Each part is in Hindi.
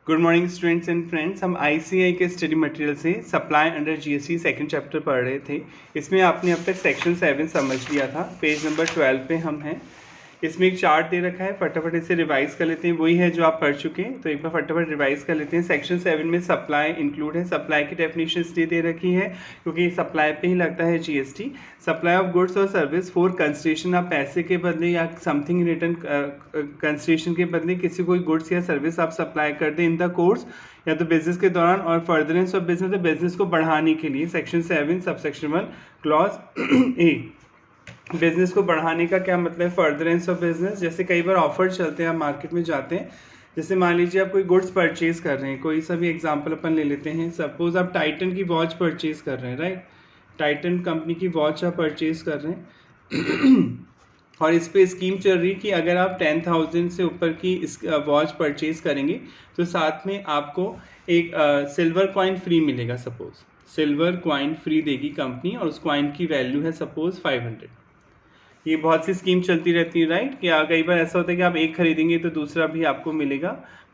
Good morning students and friends. हम आईसीआई के स्टडी मटेरियल से supply under GST second chapter पढ़ रहे थे। इसमें आपने अब तक सेक्शन 7 समझ लिया था। पेज नंबर 12 पे हम हैं। इसमें एक चार्ट दे रखा है, फटाफट इसे रिवाइज कर लेते हैं। वही है जो आप पढ़ चुके हैं, तो एक बार फटाफट रिवाइज कर लेते हैं। सेक्शन 7 में सप्लाई इंक्लूड है। सप्लाई की डेफिनेशन इसलिए दे रखी है क्योंकि सप्लाई पे ही लगता है जीएसटी। सप्लाई ऑफ गुड्स और सर्विस फॉर कंसिडरेशन, आप पैसे के बदले या समथिंग रिटर्न कंसिडरेशन के बदले किसी कोई गुड्स या सर्विस आप सप्लाई कर दें इन द कोर्स या तो बिजनेस के दौरान, और फर्दरेंस ऑफ बिजनेस, बिजनेस को बढ़ाने के लिए। सेक्शन 7 सबसेक्शन 1 क्लॉज ए। बिजनेस को बढ़ाने का क्या मतलब है? Furtherance of business. जैसे कई बार ऑफर चलते हैं, आप मार्केट में जाते हैं, जैसे मान लीजिए आप कोई गुड्स परचेज कर रहे हैं, कोई सा भी एग्जांपल अपन ले लेते हैं। सपोज आप टाइटन की वॉच परचेज कर रहे हैं, राइट। टाइटन कंपनी की वॉच आप परचेज कर रहे हैं और इस पे स्कीम चल रही कि अगर आप 10,000 से ऊपर की इस वॉच परचेज करेंगे तो साथ में आपको एक सिल्वर कॉइन फ्री मिलेगा। सपोज सिल्वर कॉइन फ्री देगी कंपनी और उस कॉइन की वैल्यू है सपोज 500। ये बहुत सी स्कीम चलती रहती है, राइट। कि कई बार ऐसा होता है कि आप एक खरीदेंगे तो दूसरा भी आपको मिलेगा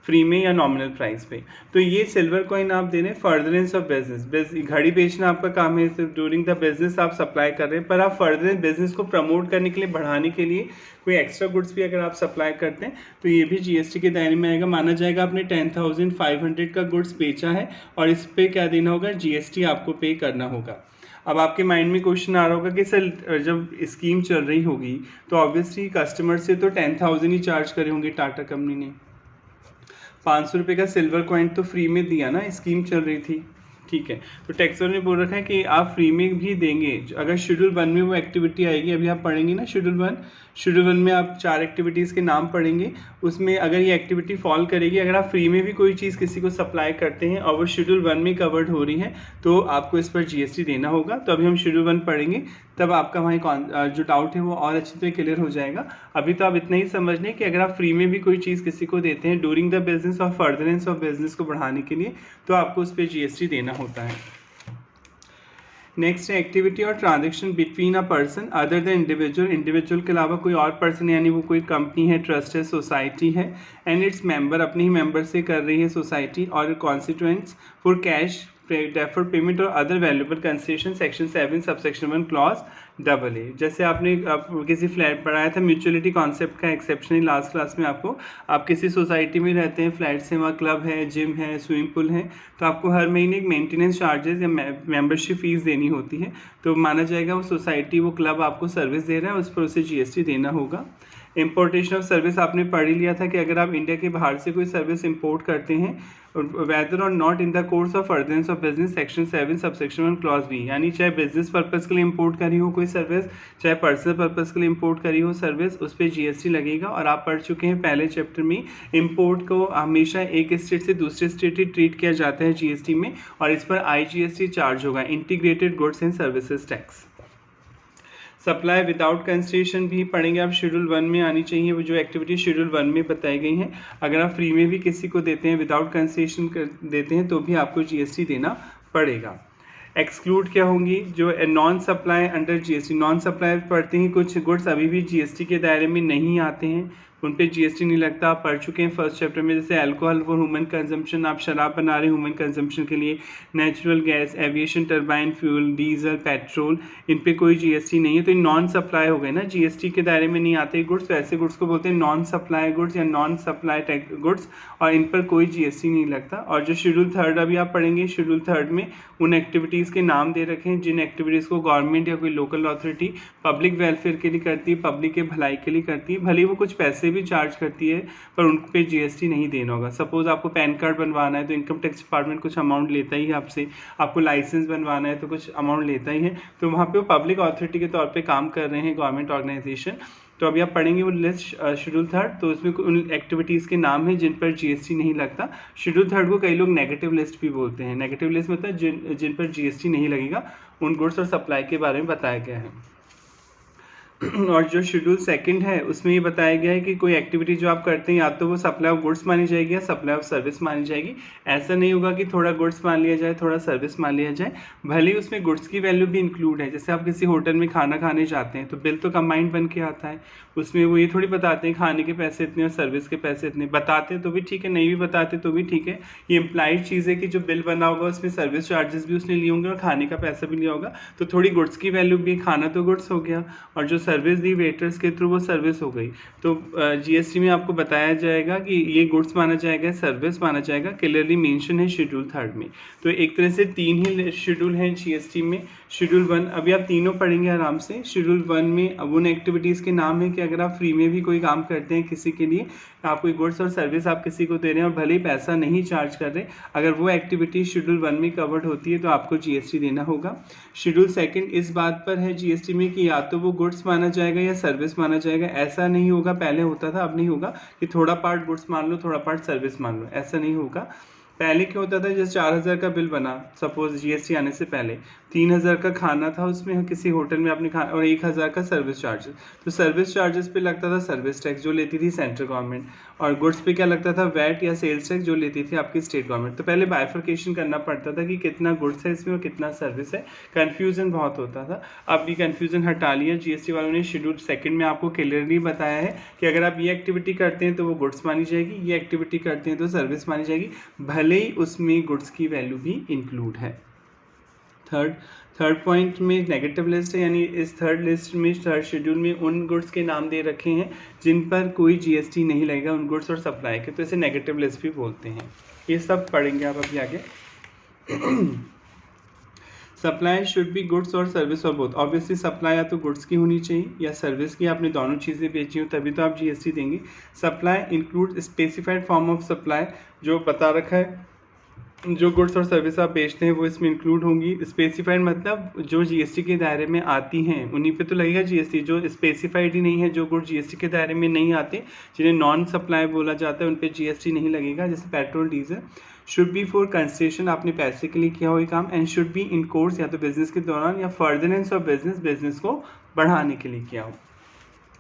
फ्री में या नॉमिनल प्राइस पे। तो ये सिल्वर कॉइन आप दे रहे हैं फर्दरेंस ऑफ बिजनेस। घड़ी बेचना आपका काम है, ड्यूरिंग द बिजनेस आप सप्लाई कर रहे हैं, पर आप फर्दरेंस बिजनेस को प्रमोट करने के लिए, बढ़ाने के लिए कोई एक्स्ट्रा गुड्स भी अगर आप सप्लाई करते हैं तो ये भी जीएसटी के दायरे में आएगा। माना जाएगा आपने 10,500 का गुड्स बेचा है और इस पर क्या देना होगा? जीएसटी आपको पे करना होगा। अब आपके माइंड में क्वेश्चन आ रहा होगा कि सर जब स्कीम चल रही होगी तो ऑब्वियसली कस्टमर से तो 10,000 ही चार्ज करे होंगे टाटा कंपनी ने। 500 रुपये का सिल्वर कॉइन तो फ्री में दिया ना, स्कीम चल रही थी, ठीक है। तो टैक्स ने बोल रखा है कि आप फ्री में भी देंगे अगर शेड्यूल 1 में वो एक्टिविटी आएगी। अभी आप पढ़ेंगे ना शेड्यूल 1। शेड्यूल 1 में आप 4 एक्टिविटीज़ के नाम पढ़ेंगे, उसमें अगर ये एक्टिविटी फॉल करेगी, अगर आप फ्री में भी कोई चीज़ किसी को सप्लाई करते हैं और वो शेड्यूल 1 में कवर्ड हो रही है तो आपको इस पर जीएसटी देना होगा। तो अभी हम शेड्यूल 1 पढ़ेंगे, तब आपका वहाँ जो डाउट है वो और अच्छी तरह क्लियर हो जाएगा। अभी तो आप इतना ही समझ लें कि अगर आप फ्री में भी कोई चीज़ किसी को देते हैं ड्यूरिंग द बिजनेस और फर्दरेंस ऑफ बिजनेस को बढ़ाने के लिए, तो आपको उस पर जीएसटी देना होता है। नेक्स्ट है एक्टिविटी और transaction between a person other the individual. Individual के अलावा कोई और पर्सन, यानी वो कोई कंपनी है, ट्रस्ट है, सोसाइटी है, एंड इट्स मेंबर, अपने ही मेंबर से कर रही है सोसाइटी, और constituents for cash deferred payment और other valuable consideration. Section 7 subsection 1 clause AA। जैसे आपने किसी फ्लैट पढ़ाया था म्यूचुअलिटी कॉन्सेप्ट का एक्सेप्शन लास्ट क्लास में आपको। आप किसी सोसाइटी में रहते हैं, फ्लैट से वहाँ क्लब है, जिम है, स्विमिंग पूल है, तो आपको हर महीने एक मेंटेनेंस चार्जेस या मेंबरशिप फीस देनी होती है। तो माना जाएगा वो सोसाइटी, वो क्लब आपको सर्विस दे रहा है, उस पर उसे जीएसटी देना होगा। इंपोर्टेशन ऑफ सर्विस आपने पढ़ ही लिया था कि अगर आप इंडिया के बाहर से कोई सर्विस इंपोर्ट करते हैं वेदर और not in the course of furtherance of business, section 7 subsection 1 clause B। यानी चाहे बिजनेस पर्पस के लिए इंपोर्ट करी हो कोई सर्विस, चाहे पर्सनल पर्पस के लिए इंपोर्ट करी हो सर्विस, उस पर जीएसटी लगेगा। और आप पढ़ चुके हैं पहले चैप्टर में, इंपोर्ट को हमेशा एक स्टेट से दूसरे स्टेट ही ट्रीट किया जाता है जीएसटी में, और इस पर IGST चार्ज होगा, integrated goods and services tax. Supply without consideration भी पढ़ेंगे आप, शेड्यूल 1 में आनी चाहिए। वो जो एक्टिविटी शेड्यूल 1 में बताई गई हैं, अगर आप फ्री में भी किसी को देते हैं, विदाउट कंसिडरेशन देते हैं, तो भी आपको जीएसटी देना पड़ेगा। एक्सक्लूड क्या होंगी? जो non supply under GST. Non supply पढ़ते हैं, कुछ गुड्स अभी भी जीएसटी के दायरे में नहीं आते हैं, उन पे जीएसटी नहीं लगता। आप पढ़ चुके हैं फर्स्ट चैप्टर में, जैसे अल्कोहल फॉर ह्यूमन कंजम्पशन, आप शराब बना रहे हैं ह्यूमन कंजम्पशन के लिए, natural gas, aviation turbine fuel, diesel, petrol, इन पे कोई जीएसटी नहीं है, तो ये नॉन सप्लाई हो गए ना, जीएसटी के दायरे में नहीं आते गुड्स। तो ऐसे गुड्स को बोलते हैं नॉन सप्लाई गुड्स या नॉन सप्लाई गुड्स, और इन पर कोई जीएसटी नहीं लगता। और जो शेड्यूल 3 अभी आप पढ़ेंगे, शेड्यूल 3 में उन एक्टिविटीज़ के नाम दे रखे हैं जिन एक्टिविटीज़ को गवर्नमेंट या कोई लोकल अथॉरिटी पब्लिक वेलफेयर के लिए करती है, पब्लिक के भलाई के लिए करती है, भले ही वो कुछ पैसे भी चार्ज करती है, पर उन पे जीएसटी नहीं देना होगा। सपोज आपको पैन कार्ड बनवाना है तो इनकम टैक्स डिपार्टमेंट कुछ अमाउंट लेता ही है आपसे, आपको लाइसेंस बनवाना है तो कुछ अमाउंट लेता ही है, तो वहाँ पे वो पब्लिक अथॉरिटी के तौर पे काम कर रहे हैं, गवर्नमेंट ऑर्गेनाइजेशन। तो अभी आप पढ़ेंगे वो लिस्ट शेड्यूल 3, तो उसमें उन एक्टिविटीज़ के नाम हैं जिन पर जीएसटी नहीं लगता। शेड्यूल 3 को कई लोग नेगेटिव लिस्ट भी बोलते हैं। नेगेटिव लिस्ट मतलब जिन पर जीएसटी नहीं लगेगा, उन गुड्स और सप्लाई के बारे में बताया गया है। और जो शेड्यूल सेकंड है उसमें ये बताया गया है कि कोई एक्टिविटी जो आप करते हैं या तो वो सप्लाई ऑफ गुड्स मानी जाएगी या सप्लाई ऑफ सर्विस मानी जाएगी। ऐसा नहीं होगा कि थोड़ा गुड्स मान लिया जाए थोड़ा सर्विस मान लिया जाए, भले ही उसमें गुड्स की वैल्यू भी इंक्लूड है। जैसे आप किसी होटल में खाना खाने जाते हैं तो बिल तो कंबाइंड बन के आता है, उसमें वो ये थोड़ी बताते हैं खाने के पैसे इतने और सर्विस के पैसे इतने। बताते हैं तो भी ठीक है, नहीं भी बताते तो भी ठीक है। ये इम्प्लाइड चीज़ है कि जो बिल बना होगा उसमें सर्विस चार्जेस भी उसने लिए होंगे और खाने का पैसा भी लिया होगा, तो थोड़ी गुड्स की वैल्यू भी। खाना तो गुड्स हो गया और जो सर्विस दी वेटर्स के थ्रू वो सर्विस हो गई। तो जीएसटी में आपको बताया जाएगा कि ये गुड्स माना जाएगा सर्विस माना जाएगा, क्लियरली मेंशन है शेड्यूल थर्ड में। तो एक तरह से 3 ही शेड्यूल हैं जीएसटी में। शेड्यूल 1 अभी आप तीनों पढ़ेंगे आराम से। शेड्यूल 1 में अब उन एक्टिविटीज़ के नाम है कि अगर आप फ्री में भी कोई काम करते हैं किसी के लिए, आप कोई गुड्स और सर्विस आप किसी को दे रहे हैं और भले ही पैसा नहीं चार्ज कर रहे, अगर वो एक्टिविटी शेड्यूल 1 में कवर्ड होती है तो आपको जीएसटी देना होगा। शेड्यूल सेकंड इस बात पर है जीएसटी में कि या तो वो गुड्स माना जाएगा या सर्विस माना जाएगा। ऐसा नहीं होगा, पहले होता था अब नहीं होगा कि थोड़ा पार्ट गुड्स मान लो थोड़ा पार्ट सर्विस मान लो, ऐसा नहीं होगा। पहले क्या होता था, जैसे 4000 का बिल बना सपोज जीएसटी आने से पहले, 3000 का खाना था उसमें किसी होटल में आपने खाना और 1000 का सर्विस चार्जेस। तो सर्विस चार्जेस पे लगता था सर्विस टैक्स जो लेती थी सेंट्रल गवर्नमेंट, और गुड्स पे क्या लगता था वैट या सेल्स टैक्स जो लेती थी आपकी स्टेट गवर्नमेंट। तो पहले बाइफर्केशन करना पड़ता था कि कितना गुड्स है इसमें और कितना सर्विस है, कन्फ्यूजन बहुत होता था। अब ये कन्फ्यूजन हटा लिया जीएसटी वालों ने। शेड्यूल सेकंड में आपको क्लियरली बताया है कि अगर आप ये एक्टिविटी करते हैं तो वो गुड्स मानी जाएगी, ये एक्टिविटी करते हैं तो सर्विस मानी जाएगी, भले ही उसमें गुड्स की वैल्यू भी इंक्लूड है। थर्ड पॉइंट में नेगेटिव लिस्ट है, यानी इस थर्ड लिस्ट में थर्ड शेड्यूल में उन गुड्स के नाम दे रखे हैं जिन पर कोई जीएसटी नहीं लगेगा, उन गुड्स और सप्लाई के, तो इसे नेगेटिव लिस्ट भी बोलते हैं। ये सब पढ़ेंगे आप अभी आगे। सप्लाई शुड बी गुड्स और सर्विस और बोथ। ऑब्वियसली सप्लाई या तो गुड्स की होनी चाहिए या सर्विस की, आपने दोनों चीज़ें बेची हो तभी तो आप जीएसटी देंगे। Supply include specified form of supply, जो बता रखा है जो गुड्स और सर्विस आप बेचते हैं वो इसमें इंक्लूड होंगी। स्पेसिफाइड मतलब जो जीएसटी के दायरे में आती हैं उन्हीं पे तो लगेगा जीएसटी। जो स्पेसिफाइड ही नहीं है, जो गुड्स जीएसटी के दायरे में नहीं आते, जिन्हें नॉन सप्लाई बोला जाता है, उन पे जीएसटी नहीं लगेगा। जैसे petrol diesel. Should be for concession, आपने पैसे के लिए किया हो ये काम। And should be in course, या तो बिजनेस के दौरान या फर्दरेंस ऑफ बिजनेस, बिजनेस को बढ़ाने के लिए किया हो।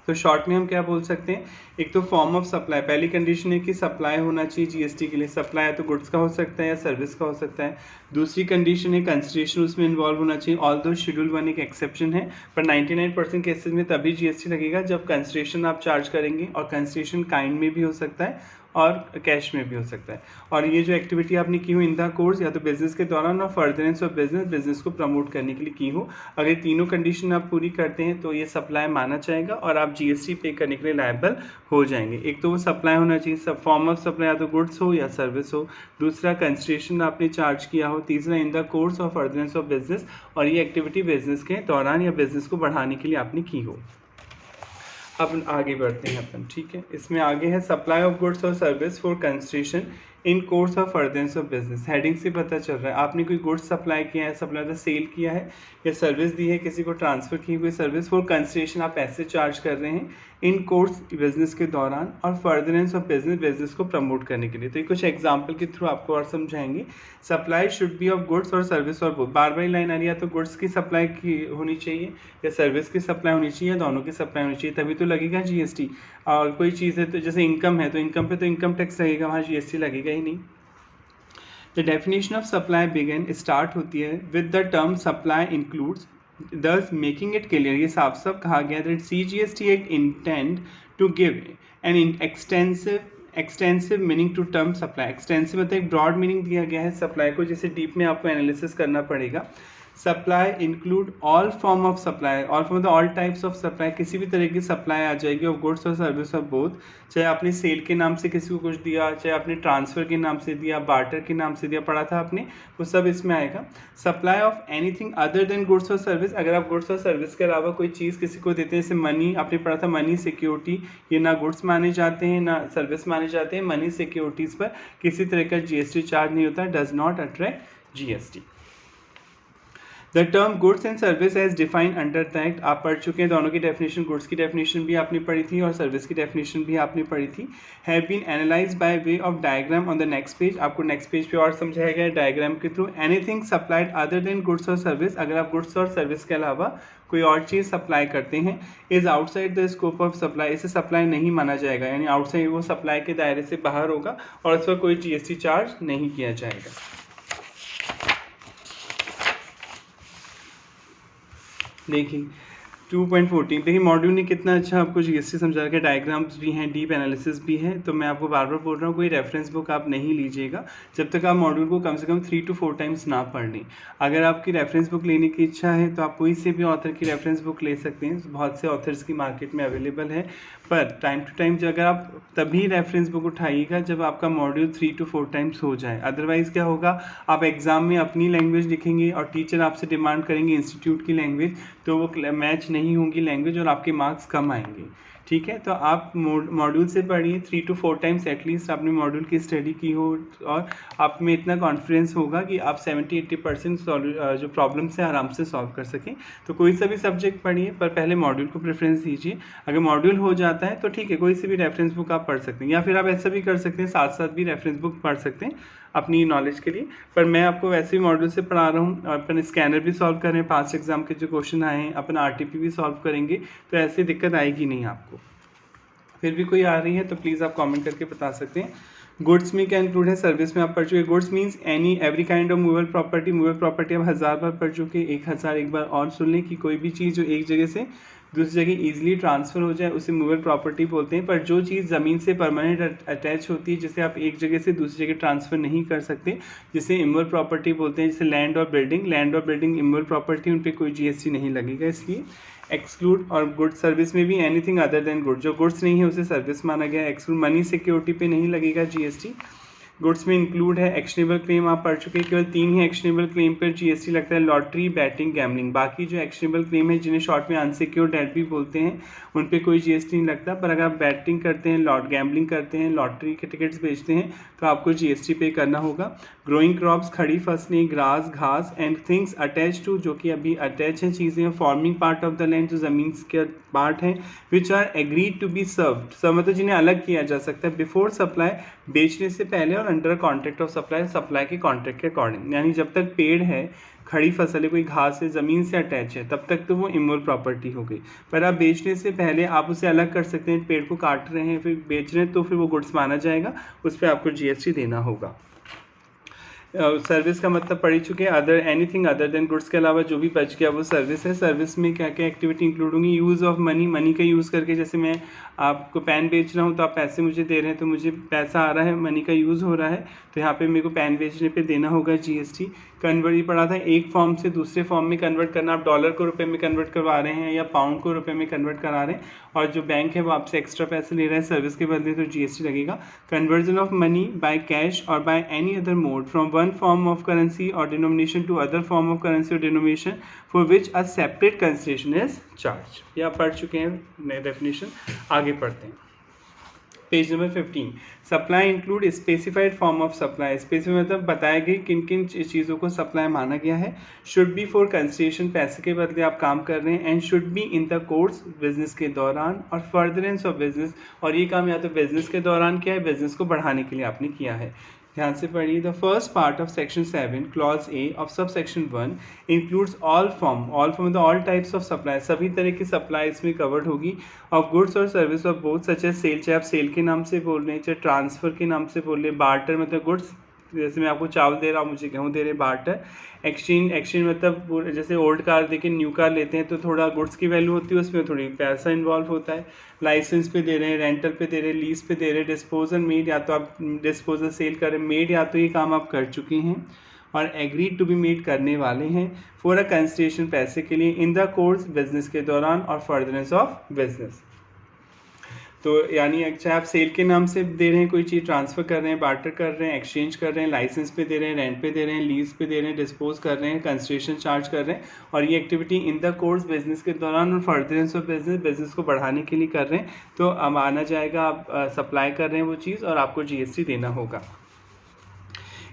तो शॉर्ट में हम क्या बोल सकते हैं, एक तो फॉर्म ऑफ सप्लाई, पहली कंडीशन है कि सप्लाई होना चाहिए जीएसटी के लिए। सप्लाई या तो गुड्स का हो सकता है या सर्विस का हो सकता है। दूसरी कंडीशन है कंसिडरेशन उसमें इन्वॉल्व होना चाहिए। ऑल्दो शेड्यूल 1 एक एक्सेप्शन है, पर 99% केसेस में तभी जीएसटी लगेगा जब कंसिडरेशन आप चार्ज करेंगे, और कंसिडरेशन काइंड में भी हो सकता है और कैश में भी हो सकता है। और ये जो एक्टिविटी आपने की हो इन द कोर्स, या तो बिजनेस के दौरान और फर्दरेंस ऑफ बिजनेस, बिजनेस को प्रमोट करने के लिए की हो, अगर तीनों कंडीशन आप पूरी करते हैं तो ये सप्लाई माना जाएगा और आप जीएसटी पे करने के लिए लायबल हो जाएंगे। एक तो वो सप्लाई होना चाहिए, सब फॉर्म ऑफ सप्लाई या तो गुड्स हो या सर्विस हो। दूसरा कंसिडरेशन आपने चार्ज किया हो। तीसरा in the course of furtherance of business, और ये एक्टिविटी बिजनेस के दौरान या बिजनेस को बढ़ाने के लिए आपने की हो। अब आगे बढ़ते हैं अपन, ठीक है। इसमें आगे है सप्लाई ऑफ गुड्स और service for consideration in course of furtherance of business. Heading से पता चल रहा है आपने कोई गुड्स सप्लाई किया है, सप्लाई मतलब सेल किया है, या सर्विस दी है, किसी को ट्रांसफर की कोई सर्विस, फॉर कंसिडरेशन आप पैसे चार्ज कर रहे हैं इन कोर्स बिजनेस के दौरान, और फर्दरेंस ऑफ बिजनेस, बिजनेस को प्रमोट करने के लिए। तो ये कुछ एग्जाम्पल के थ्रू आपको और समझाएंगे। Supply should be of goods और सर्विस और बोथ। बार बार लाइन आ रही है, तो गुड्स की सप्लाई की होनी चाहिए या सर्विस की सप्लाई होनी चाहिए या दोनों की सप्लाई होनी चाहिए, तभी तो लगेगा जीएसटी। और कोई चीज़ है तो जैसे इनकम है तो इनकम पे तो इनकम टैक्स लगेगा, वहाँ जीएसटी लगेगा ही नहीं। The definition of supply begin start होती है with the term supply includes, thus making it clear, ये साफ साफ कहा गया that CGST Act intend to give an extensive meaning to term supply। extensive मतलब एक broad meaning दिया गया है सप्लाई को, जिसे डीप में आपको एनालिसिस करना पड़ेगा। Supply include all form of supply, all form मतलब ऑल टाइप्स ऑफ सप्लाई, किसी भी तरह की सप्लाई आ जाएगी ऑफ गुड्स और सर्विस ऑफ बोथ। चाहे आपने सेल के नाम से किसी को कुछ दिया, चाहे आपने ट्रांसफ़र के नाम से दिया, बार्टर के नाम से दिया, पढ़ा था आपने, वो सब इसमें आएगा। Supply of anything other than goods और सर्विस, अगर आप गुड्स और सर्विस के अलावा कोई चीज़ किसी को देते हैं, जैसे मनी, आपने पढ़ा था मनी सिक्योरिटी, ये ना गुड्स माने जाते हैं ना सर्विस माने जाते हैं। मनी सिक्योरिटीज़ पर किसी तरह का जीएसटी चार्ज नहीं होता, does not attract GST. The term goods and service as defined under the act, आप पढ़ चुके हैं दोनों की डेफिनेशन, गुड्स की डेफिनेशन भी आपने पढ़ी थी और सर्विस की डेफिनेशन भी आपने पढ़ी थी। Have been analyse by way of diagram on the next page, आपको नेक्स्ट पेज पे और समझाया गया है डायग्राम के थ्रू। Anything supplied other than goods और सर्विस, अगर आप गुड्स और सर्विस के अलावा कोई और चीज़ सप्लाई करते हैं, is outside the scope of supply, इसे सप्लाई नहीं माना जाएगा, यानी आउटसाइड वो सप्लाई के दायरे से बाहर होगा और इस पर कोई जीएसटी चार्ज नहीं किया जाएगा। देखिए 2.14, देखिए मॉड्यूल ने कितना अच्छा आपको जीएसटी समझा रखा है, डायग्राम्स भी हैं, डीप एनालिसिस भी है। तो मैं आपको बार बार बोल रहा हूँ कोई रेफरेंस बुक आप नहीं लीजिएगा जब तक आप मॉड्यूल को कम से कम 3 to 4 टाइम्स ना पढ़ लें। अगर आपकी रेफरेंस बुक लेने की इच्छा है तो आप कोई से भी ऑथर की रेफरेंस बुक ले सकते हैं, बहुत से ऑथर्स की मार्केट में अवेलेबल है। पर टाइम टू टाइम अगर आप तभी रेफरेंस बुक उठाइएगा जब आपका मॉड्यूल 3 to 4 टाइम्स हो जाए। अदरवाइज़ क्या होगा, आप एग्ज़ाम में अपनी लैंग्वेज लिखेंगे और टीचर आपसे डिमांड करेंगे इंस्टीट्यूट की लैंग्वेज, तो वो मैच नहीं होंगी लैंग्वेज और आपके मार्क्स कम आएंगे। ठीक है, तो आप मॉड्यूल से पढ़िए 3 to 4 टाइम्स एटलीस्ट आपने मॉड्यूल की स्टडी की हो और आप में इतना कॉन्फिडेंस होगा कि आप 70-80% जो प्रॉब्लम्स हैं आराम से सॉल्व कर सकें। तो कोई सा भी सब्जेक्ट पढ़िए पर पहले मॉड्यूल को प्रेफरेंस दीजिए। अगर मॉड्यूल हो जाता है तो ठीक है, कोई सी भी रेफरेंस बुक आप पढ़ सकते हैं, या फिर आप ऐसा भी कर सकते हैं साथ साथ भी रेफरेंस बुक पढ़ सकते हैं अपनी नॉलेज के लिए। पर मैं आपको वैसे ही मॉड्यूल से पढ़ा रहा हूँ और अपन स्कैनर भी सॉल्व कर रहे हैं, पास्ट एग्जाम के जो क्वेश्चन आए हैं अपन आरटीपी भी सॉल्व करेंगे, तो ऐसी दिक्कत आएगी नहीं आपको। फिर भी कोई आ रही है तो प्लीज़ आप कमेंट करके बता सकते हैं। गुड्स में क्या इंक्लूड है, सर्विस में आप पढ़ चुके। Goods means every kind of movable property, movable property आप 1000 बार पढ़ चुके, 1000 एक बार और सुन लें कि कोई भी चीज़ जो एक जगह से दूसरी जगह ईजिली ट्रांसफ़र हो जाए उसे मूवेबल प्रॉपर्टी बोलते हैं। पर जो चीज़ ज़मीन से परमानेंट अटैच होती है, जिसे आप एक जगह से दूसरी जगह ट्रांसफ़र नहीं कर सकते, जिसे इमूवेबल प्रॉपर्टी बोलते हैं। जैसे लैंड और बिल्डिंग इमूवेबल प्रॉपर्टी, उन पर कोई जीएसटी नहीं लगेगा, इसलिए एक्सक्लूड। और गुड सर्विस में भी एनीथिंग अदर देन गुड, जो गुड्स नहीं है उसे सर्विस माना गया। एक्सक्लूड मनी सिक्योरिटी पे नहीं लगेगा जीएसटी। गुड्स में इंक्लूड है एक्शनेबल क्लेम, आप पढ़ चुके हैं, केवल 3 ही एक्शनेबल क्लेम पर जीएसटी लगता है, लॉटरी, बैटिंग, गैमलिंग। बाकी जो एक्शनेबल क्लेम है जिन्हें शॉर्ट में अनसिक्योर्ड डेट भी बोलते हैं, उन पे कोई जीएसटी नहीं लगता। पर अगर आप बैटिंग करते हैं, गैमलिंग करते हैं, लॉटरी के टिकट्स बेचते हैं तो आपको जीएसटी पे करना होगा। ग्रोइंग क्रॉप्स, खड़ी फसलें, ग्रास, घास एंड थिंग्स अटैच टू, जो कि अभी अटैच हैं चीज़ें, forming part of the land, जो ज़मीन के पार्ट हैं, which are agreed to be served, मतलब जिन्हें अलग किया जा सकता है, बिफोर सप्लाई, बेचने से पहले, और under contract of supply, supply के कॉन्ट्रैक्ट के अकॉर्डिंग। यानी जब तक पेड़ है, खड़ी फसल है, कोई घास है, ज़मीन से अटैच है, तब तक तो वो इमूवेबल प्रॉपर्टी हो गई। पर आप बेचने से पहले आप उसे अलग कर सकते हैं, पेड़ को काट रहे हैं फिर बेच रहे हैं तो फिर वो गुड्स माना जाएगा, उस पर आपको जीएसटी देना होगा। सर्विस का मतलब पढ़ ही चुके हैं, other anything other than goods के अलावा जो भी बच गया वो सर्विस है। सर्विस में क्या क्या एक्टिविटी इंक्लूड होंगी, यूज़ ऑफ मनी, मनी का यूज़ करके, जैसे मैं आपको पेन बेच रहा हूँ तो आप पैसे मुझे दे रहे हैं तो मुझे पैसा आ रहा है, मनी का यूज़ हो रहा है, तो यहाँ पे मेरे को पेन बेचने पे देना होगा जीएसटी। कन्वर्ट ही पढ़ा था, एक फॉर्म से दूसरे फॉर्म में कन्वर्ट करना, आप डॉलर को रुपए में कन्वर्ट करवा रहे हैं या पाउंड को रुपए में कन्वर्ट करा रहे हैं और जो बैंक है वो आपसे एक्स्ट्रा पैसे ले रहा है सर्विस के बदले, तो जीएसटी लगेगा। Conversion of money by cash और by any other mode from one form of currency और denomination to other form of currency और denomination for which a separate consideration is charge. ये आप पढ़ चुके हैं नए डेफिनेशन, आगे पढ़ते हैं। Page number 15, supply include specified form of supply. Specified मतलब बताया गया किन किन चीज़ों को सप्लाई माना गया है। शुड बी फॉर कंसिडरेशन, पैसे के बदले आप काम कर रहे हैं, and should be in the course, business के दौरान, और फर्दरेंस ऑफ बिजनेस, और ये काम या तो बिजनेस के दौरान किया है, बिजनेस को बढ़ाने के लिए आपने किया है। ध्यान से पढ़िए, the first part of section 7 clause A of sub section 1 includes all form मतलब ऑल टाइप्स ऑफ सप्लाई, सभी तरह की सप्लाई इसमें कवर्ड होगी, ऑफ गुड्स और service of both, such as sale, चाहे आप सेल के नाम से बोल रहे हैं, चाहे ट्रांसफ़र के नाम से बोल रहे हैं, बार्टर मतलब गुड्स, जैसे मैं आपको चावल दे रहा हूँ, मुझे गेहूँ दे रहे, बार्टर। एक्सचेंज मतलब जैसे ओल्ड कार देके न्यू कार लेते हैं तो थोड़ा गुड्स की वैल्यू होती है, उसमें थोड़ी पैसा इन्वॉल्व होता है। लाइसेंस पे दे रहे हैं, रेंटल पे दे रहे हैं, लीज पे दे रहे हैं, डिस्पोजल मेड, या तो आप डिस्पोजल सेल कर रहे हैं, मेड या तो ये काम आप कर चुके हैं और एग्रीड टू बी मेड करने वाले हैं, फॉर अ कंसिडरेशन, पैसे के लिए, इन द कोर्स, बिजनेस के दौरान, और फर्दरेंस ऑफ बिजनेस। तो यानी अच्छा आप सेल के नाम से दे रहे हैं, कोई चीज़ ट्रांसफ़र कर रहे हैं, बार्टर कर रहे हैं, एक्सचेंज कर रहे हैं, लाइसेंस पे दे रहे हैं, रेंट पे दे रहे हैं, लीज पे दे रहे हैं, डिस्पोज कर रहे हैं, कंसिडरेशन चार्ज कर रहे हैं, और ये activity in the course, business के दौरान, और फर्दरेंस ऑफ बिजनेस, बिजनेस को बढ़ाने के लिए कर रहे हैं, तो अब आना जाएगा, आप सप्लाई कर रहे हैं वो चीज़ और आपको जीएसटी देना होगा।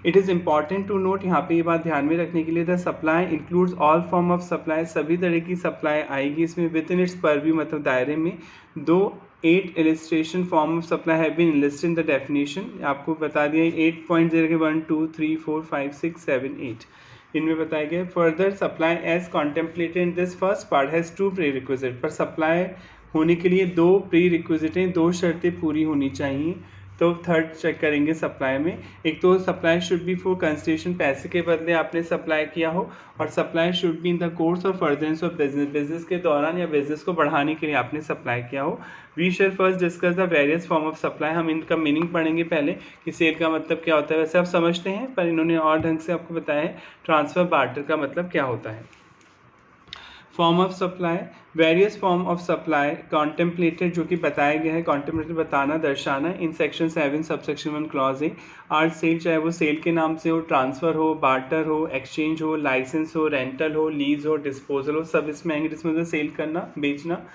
It is important to note, यहाँ पे ये बात ध्यान में रखने के लिए, the supply includes all form of supply, सभी तरह की सप्लाई आएगी इसमें विद इन इट्स परव्यू मतलब दायरे में। 8 illustration form of supply have been listed in the definition, आपको बता दिया 8.0 के 1 2 3 4 5 6 7 8 इनमें बताया गया। Further supply as contemplated in this first part has 2 prerequisite, पर सप्लाई होने के लिए 2 प्री रिक्विजिट हैं, 2 शर्तें पूरी होनी चाहिए। तो थर्ड चेक करेंगे सप्लाई में, एक तो supply should be for consideration, पैसे के बदले आपने सप्लाई किया हो, और supply should be in the course of furtherance of business, business के दौरान या बिजनेस को बढ़ाने के लिए आपने सप्लाई किया हो। We shall first discuss the various form of supply, हम इनका मीनिंग पढ़ेंगे पहले कि सेल का मतलब क्या होता है, वैसे आप समझते हैं पर इन्होंने और ढंग से आपको बताया है ट्रांसफ़र बार्टर का मतलब क्या होता है। Form of supply, various form of supply contemplated, जो कि बताया गया है, कॉन्टेम्पलेटेड बताना दर्शाना in section 7 subsection 1 clause A are sale, चाहे वो सेल के नाम से हो, ट्रांसफ़र हो, बार्टर हो, एक्सचेंज हो, लाइसेंस हो, रेंटल हो, लीज हो, डिस्पोजल हो, सब इसमें आएंगे जिसमें सेल करना, बेचना।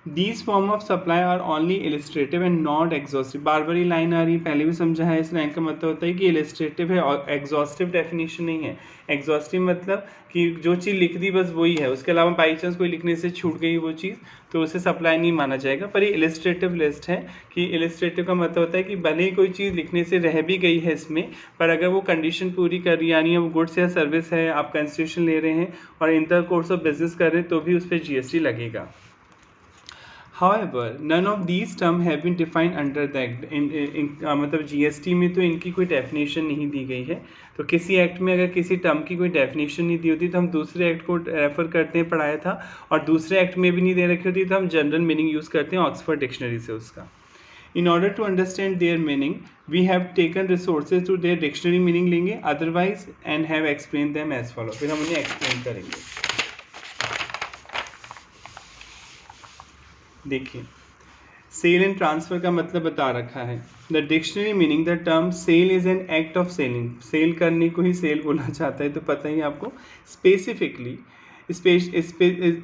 These forms of supply are only illustrative and not exhaustive, बार बार ये लाइन आ रही है, पहले भी समझा है, इस लाइन का मतलब होता है कि इलिस्ट्रेटिव है और एग्जॉस्टिव डेफिनेशन नहीं है। एग्जॉस्टिव मतलब कि जो चीज़ लिख दी बस वही है, उसके अलावा बाई चांस कोई लिखने से छूट गई वो चीज़ तो उसे सप्लाई नहीं माना जाएगा, पर ये इलिस्ट्रेटिव लिस्ट है कि इलिस्ट्रेटिव का मतलब होता है कि भले ही कोई चीज़ लिखने से रह भी गई है इसमें, पर अगर वो कंडीशन पूरी कर रही है, यानी वो गुड्स या सर्विस है, आप कंसिडरेशन ले रहे हैं और in the course of business कर रहे हैं, तो भी उस पर GST लगेगा। However, none of these terms have been defined under the act. मतलब GST में तो इनकी कोई डेफिनेशन नहीं दी गई है, तो किसी एक्ट में अगर किसी टर्म की कोई डेफिनेशन नहीं दी होती तो हम दूसरे एक्ट को रेफर करते हैं, पढ़ाया था, और दूसरे एक्ट में भी नहीं दे रखी होती तो हम जनरल मीनिंग यूज़ करते हैं ऑक्सफोर्ड डिक्शनरी से उसका। In order to understand their meaning, we have taken resources to their dictionary meaning लेंगे, otherwise and have explained them as follow, फिर हम उन्हें एक्सप्लेन करेंगे। देखिए, सेल एंड ट्रांसफ़र का मतलब बता रखा है। The dictionary meaning, the term sale is an act of selling, sale करने को ही सेल बोला जाता है, तो पता ही आपको।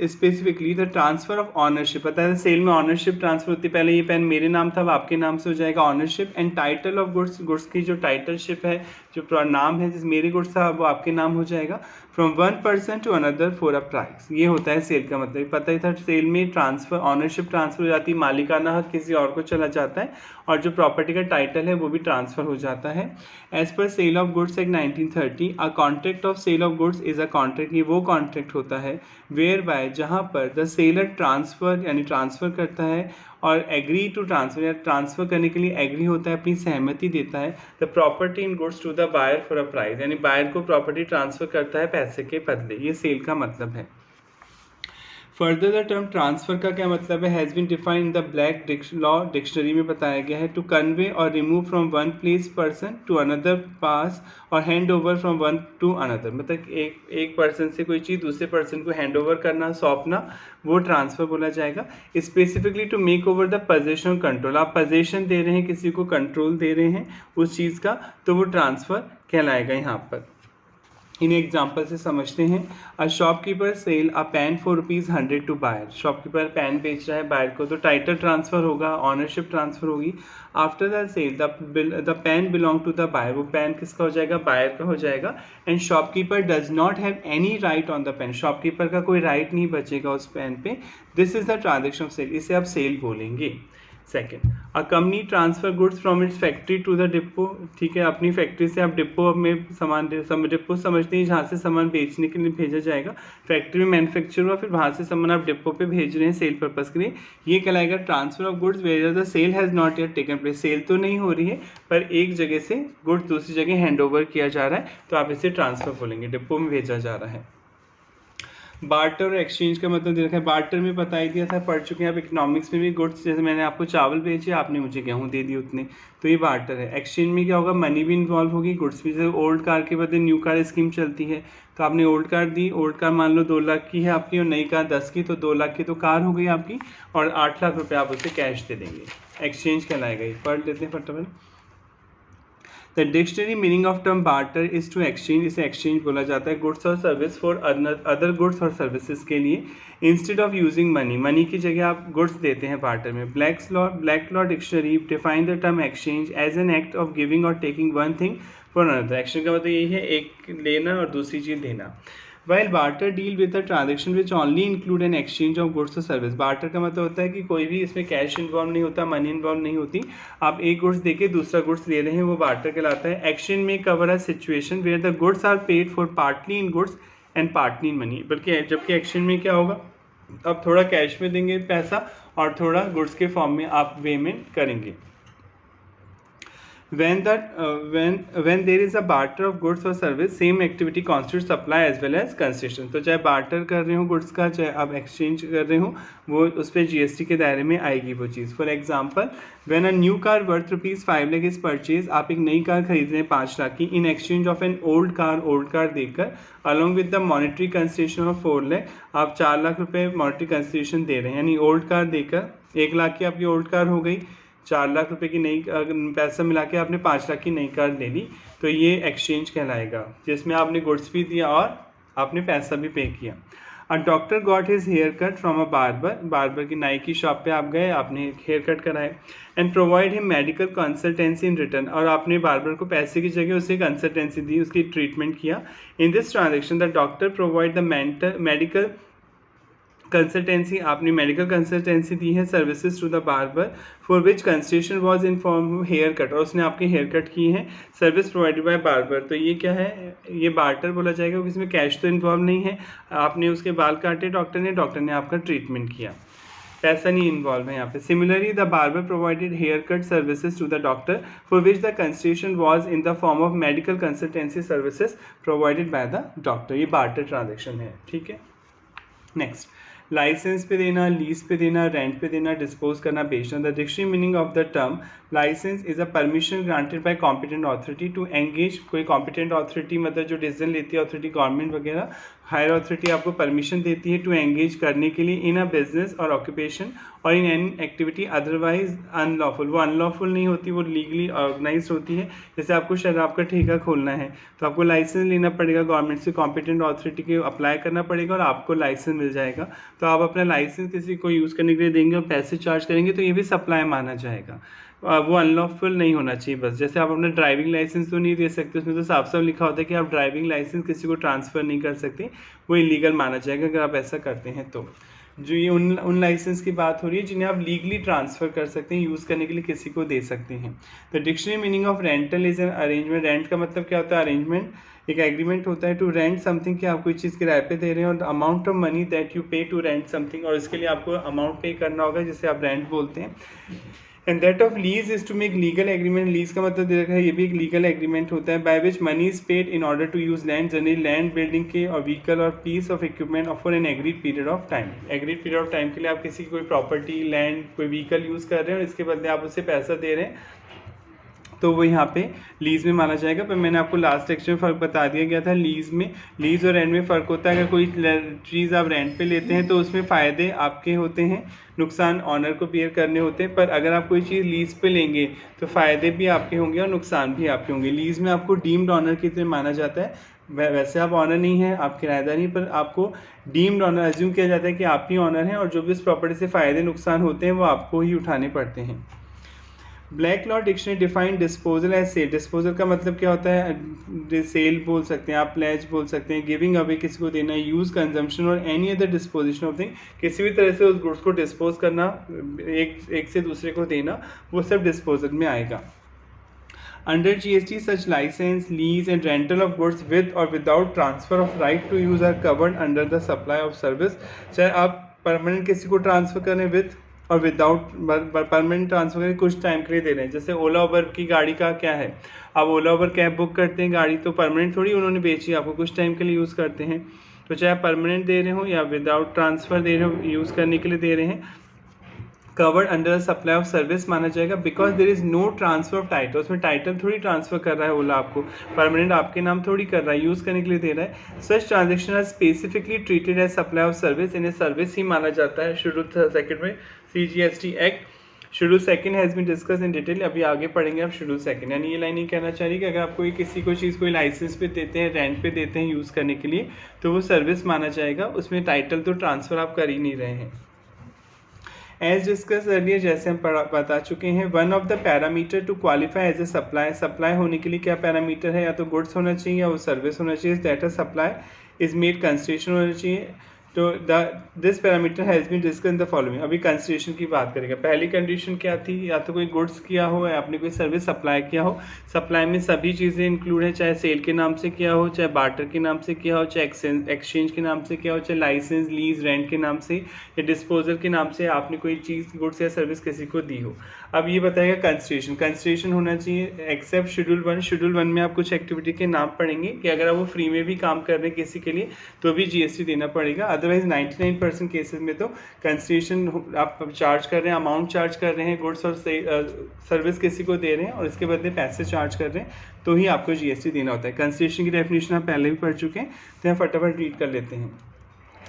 Specifically the transfer of ownership, पता है सेल में ऑनरशिप ट्रांसफ़र होती है, पहले ये पेन मेरे नाम था, अब आपके नाम से हो जाएगा ownership, and title of goods, goods की जो टाइटलशिप है, जो नाम है, जिस मेरे गुड्स था वो आपके नाम हो जाएगा, from one person to another for a price, ये होता है सेल का मतलब। पता ही था सेल में ट्रांसफ़र, ऑनरशिप ट्रांसफ़र हो जाती है, मालिकाना हक किसी और को चला जाता है, और जो प्रॉपर्टी का टाइटल है वो भी ट्रांसफ़र हो जाता है। As per sale of goods act 1930, a contract of sale of goods is a contract, ये वो कॉन्ट्रैक्ट होता है वेयर बाय, जहाँ पर द सेलर ट्रांसफ़र यानी ट्रांसफ़र करता है और एग्री टू ट्रांसफ़र या ट्रांसफ़र करने के लिए एग्री होता है, अपनी सहमति देता है, the property in goods to the buyer for a price, यानी बायर को प्रॉपर्टी ट्रांसफ़र करता है पैसे के बदले, ये सेल का मतलब है। फर्दर द टर्म ट्रांसफ़र का क्या मतलब है, has been defined in the black law dictionary में बताया गया है, टू कन्वे और remove from one place person to another pass और hand over from one to another, मतलब एक पर्सन से कोई चीज़ दूसरे पर्सन को हैंड ओवर करना, सौंपना, वो ट्रांसफ़र बोला जाएगा। Specifically to make over the possession control, आप पोजेशन दे रहे हैं, किसी को कंट्रोल दे रहे हैं उस चीज़ का, तो वो ट्रांसफ़र कहलाएगा यहाँ पर। इन एग्जाम्पल से समझते हैं। A shopkeeper sell a pen for ₹100 to buyer, shopkeeper pen बेच रहा है बायर को, तो टाइटल ट्रांसफ़र होगा, ऑनरशिप ट्रांसफ़र होगी। After the sale the pen belong to the buyer, वो पेन किसका हो जाएगा, बायर का हो जाएगा। And shopkeeper does not have any right on the pen, shopkeeper का कोई राइट नहीं बचेगा उस पेन पे। This is the transaction of cell, इसे आप सेल बोलेंगे। Second, a company transfer goods from its factory to the depot, ठीक है, अपनी फैक्ट्री से आप डिपो में सामान, डिपो समझते हैं जहाँ से सामान बेचने के लिए भेजा जाएगा, फैक्ट्री में मैन्युफैक्चर हुआ, फिर वहाँ से सामान आप डिपो पे भेज रहे हैं सेल पर्पज़ के लिए, ये कहलाएगा transfer of goods where the sale has not yet taken place, sale तो नहीं हो रही है पर एक जगह से गुड्स दूसरी जगह हैंड ओवर किया जा रहा है, तो आप इसे ट्रांसफर बोलेंगे, डिपो में भेजा जा रहा है। बार्टर और एक्सचेंज का मतलब दे रखा है, बार्टर में बता ही दिया था, पढ़ चुके हैं आप इकोनॉमिक्स में भी, गुड्स जैसे मैंने आपको चावल बेचे, आपने मुझे गेहूं दे दी उतने, तो ये बार्टर है। एक्सचेंज में क्या होगा, मनी भी इन्वॉल्व होगी, गुड्स भी, जैसे ओल्ड कार के बदले न्यू कार स्कीम चलती है, तो आपने ओल्ड कार दी, ओल्ड कार मान लो 2 लाख की है आपकी और नई कार 10 की, तो 2 लाख की तो कार हो गई आपकी और 8 लाख रुपये आप उसे कैश दे देंगे, एक्सचेंज कहलाएगा। ये पढ़ लेते हैं फटाफट। The dictionary meaning of term barter is to exchange, इसे एक्सचेंज बोला जाता है गुड्स और सर्विस फॉर अदर गुड्स और सर्विसेज के लिए। Instead of using money, money की जगह आप गुड्स देते हैं बार्टर में। Black law dictionary define the term exchange as an act of giving और taking one thing for another. Exchange का मतलब यही है, एक लेना और दूसरी चीज़ देना। While barter deal with a transaction which only include an exchange of goods or service, barter का मतलब होता है कि कोई भी इसमें कैश इन्वॉल्व नहीं होता, मनी इन्वॉल्व नहीं होती, आप एक गुड्स देके दूसरा गुड्स ले रहे हैं, वो बार्टर कहलाता है। एक्सचेंज में cover a situation where the goods are paid for partly in goods and partly in money, बल्कि जबकि एक्सचेंज में क्या होगा, आप थोड़ा कैश में देंगे पैसा और थोड़ा गुड्स के फॉर्म में आप पेमेंट करेंगे। When there is a barter of goods or service, same activity constitutes supply as well as concession। तो चाहे बार्टर कर रहे हो गुड्स का, चाहे आप एक्सचेंज कर रहे हो, वो उस पर जीएसटी के दायरे में आएगी वो चीज़। For example, when a new car worth ₹5 lakh is purchase, आप एक नई कार खरीद रहे हैं 5 लाख की, in exchange of an old car देकर along with the monetary consideration of 4 lakh, आप 4 लाख रुपये मॉनेटरी कंसिडरेशन दे रहे हैं, यानी ओल्ड कार देकर 1 लाख की आपकी ओल्ड कार हो गई, 4 लाख रुपए की नई पैसा मिला के आपने 5 लाख की नई कार ले ली, तो ये एक्सचेंज कहलाएगा, जिसमें आपने गुड्स भी दिया और आपने पैसा भी पे किया। A doctor got his hair cut from a barber की नाई की शॉप पे आप गए, आपने हेयर कट कराए, and provide him medical consultancy in return, और आपने बार्बर को पैसे की जगह उसे कंसल्टेंसी दी, उसकी ट्रीटमेंट किया। In this transaction the doctor provide the medical consultancy, आपने मेडिकल कंसल्टेंसी दी है services to the barber for which consideration was in form of hair cut, और उसने आपके हेयर कट की है, सर्विस प्रोवाइडेड बाय बार्बर। तो ये क्या है, ये बार्टर बोला जाएगा क्योंकि इसमें कैश तो इन्वॉल्व नहीं है, आपने उसके बाल काटे डॉक्टर ने आपका ट्रीटमेंट किया, पैसा नहीं इन्वॉल्व है यहाँ पे। Similarly the barber provided hair cut services to the doctor for which the consideration was in the form of medical consultancy services provided by the doctor. ये बार्टर ट्रांजेक्शन है, ठीक है। नेक्स्ट, लाइसेंस पे देना, लीज पे देना, रेंट पे देना, डिस्पोज करना, बेचना। The dictionary meaning of the term license is a permission granted by competent authority to engage, कोई कॉम्पिटेंट अथॉरिटी मतलब जो डिसीजन लेती है अथॉरिटी, गवर्नमेंट वगैरह, हायर अथॉरिटी आपको परमिशन देती है टू एंगेज करने के लिए इन अ बिजनेस और ऑक्यूपेशन और in any activity otherwise unlawful. वो अनलॉफुल नहीं होती, वो लीगली ऑर्गेनाइज होती है। जैसे आपको शराब का ठेका खोलना है तो आपको लाइसेंस लेना पड़ेगा गवर्नमेंट से, कॉम्पिटेंट अथॉरिटी के अप्लाई करना पड़ेगा और आपको लाइसेंस मिल जाएगा। तो आप अपना लाइसेंस किसी को यूज़ करने के लिए देंगे और पैसे चार्ज करेंगे तो ये भी सप्लाई माना जाएगा, वो अनलॉफुल नहीं होना चाहिए। बस जैसे आप अपना ड्राइविंग लाइसेंस तो नहीं दे सकते, उसमें तो साफ साफ लिखा होता है कि आप ड्राइविंग लाइसेंस किसी को ट्रांसफ़र नहीं कर सकते, वो इलीगल माना जाएगा अगर आप ऐसा करते हैं तो। जो ये उन लाइसेंस की बात हो रही है जिन्हें आप लीगली ट्रांसफ़र कर सकते हैं, यूज़ करने के लिए किसी को दे सकते हैं। तो dictionary meaning of rental is an arrangement. Rent का मतलब क्या होता है, अरेंजमेंट, एक एग्रीमेंट होता है टू रेंट समथिंग, कि आप कोई चीज़ किराए पे दे रहे हैं, और amount of money that you पे टू रेंट समथिंग, और इसके लिए आपको अमाउंट पे करना होगा जिसे आप रेंट बोलते हैं। And that of lease is to make legal agreement. Lease का मतलब दे रखा है, ये भी एक लीगल एग्रीमेंट होता है। By which money is paid in order to use land, generally land, building के और व्हीकल और piece of equipment for an agreed period of time. Agreed period of time के लिए आप किसी की कोई प्रॉपर्टी, लैंड, कोई व्हीकल यूज़ कर रहे हैं और इसके बदले आप उससे पैसा दे रहे हैं, तो वो यहाँ पे लीज़ में माना जाएगा। पर मैंने आपको लास्ट लेक्चर में फ़र्क बता दिया गया था, लीज़ और रेंट में फ़र्क होता है। अगर कोई चीज़ आप रेंट पे लेते हैं तो उसमें फ़ायदे आपके होते हैं, नुकसान ऑनर को बेयर करने होते हैं। पर अगर आप कोई चीज़ लीज़ पे लेंगे तो फ़ायदे भी आपके होंगे और नुकसान भी आपके होंगे। लीज़ में आपको डीम्ड ऑनर की तरह माना जाता है, वैसे आप ऑनर नहीं हैं, आप किराएदार नहीं, पर आपको डीम्ड ऑनर एज्यूम किया जाता है कि आप ही ऑनर हैं और जो भी उस प्रॉपर्टी से फ़ायदे नुकसान होते हैं वो आपको ही उठाने पड़ते हैं। Black law dictionary define disposal as sale. Disposal का मतलब क्या होता है, सेल बोल सकते हैं आप, प्लेज बोल सकते हैं, गिविंग अवे किसी को देना, यूज़, कंजम्पशन और any other disposition of thing, किसी भी तरह से उस गुड्स को डिस्पोज करना, एक से दूसरे को देना, वो सब डिस्पोजल में आएगा। Under GST, such license, lease and rental of goods with or without transfer of right to use are covered under the supply of service। चाहे आप परमानेंट किसी को ट्रांसफ़र करें विद और विदाउट, परमानेंट ट्रांसफ़र करें कुछ टाइम के लिए दे रहे हैं। जैसे ओला उबर की गाड़ी का क्या है, आप ओला उबर कैब बुक करते हैं, गाड़ी तो परमानेंट थोड़ी उन्होंने बेची, आपको कुछ टाइम के लिए यूज़ करते हैं। तो चाहे आप परमानेंट दे रहे हो या विदाउट ट्रांसफ़र दे रहे हो, यूज़ करने के लिए दे रहे हैं, covered under supply of service माना जाएगा। Because there is no transfer of title, उसमें टाइटल थोड़ी ट्रांसफर कर रहा है ओला आपको, परमानेंट आपके नाम थोड़ी कर रहा है, यूज़ करने के लिए दे रहा है। Such transaction are specifically treated as supply of service, इन्हें सर्विस ही माना जाता है शुरू सेकंड में CGST act. Schedule second has been discussed in detail. अभी आगे पढ़ेंगे आप शेड्यूल सेकंड। यानी ये लाइन ये कहना चाह रही है कि अगर आप कोई किसी को चीज़ कोई लाइसेंस पे देते हैं, रेंट पे देते हैं यूज़ करने के लिए, तो वो सर्विस माना जाएगा, उसमें टाइटल तो ट्रांसफ़र आप कर ही नहीं रहे हैं। एज डिस्कस अर्लियर, जैसे हम बता चुके हैं, one of the parameter to qualify as a supply, supply होने के लिए क्या पैरामीटर है, या तो गुड्स होना चाहिए या वो सर्विस होना चाहिए, that a supply is made consideration होना चाहिए। तो this parameter has been discussed in the following. अभी कंसिडरेशन की बात करेंगे। पहली कंडीशन क्या थी, या तो कोई गुड्स किया हो या आपने कोई सर्विस सप्लाई किया हो। सप्लाई में सभी चीज़ें इंक्लूड हैं, चाहे सेल के नाम से किया हो, चाहे बार्टर के नाम से किया हो, चाहे एक्सचेंज के नाम से किया हो, चाहे लाइसेंस लीज रेंट के नाम से या डिस्पोजल के नाम से आपने कोई चीज़ गुड्स या सर्विस किसी को दी हो। अब ये बताएगा कंसिडरेशन, कंसिडरेशन होना चाहिए एक्सेप्ट शेड्यूल 1। शेड्यूल 1 में आप कुछ एक्टिविटी के नाम पढ़ेंगे कि अगर आप वो फ्री में भी काम कर रहे हैं किसी के लिए तो भी जीएसटी देना पड़ेगा। अदरवाइज 99% केसेस में तो कंसिडरेशन आप चार्ज कर रहे हैं, अमाउंट चार्ज कर रहे हैं, गुड्स और सर्विस किसी को दे रहे हैं और इसके बदले पैसे चार्ज कर रहे हैं, तो ही आपको जीएसटी देना होता है। कंसिडरेशन की डेफिनेशन आप पहले भी पढ़ चुके हैं, तो हम फटाफट रीड कर लेते हैं।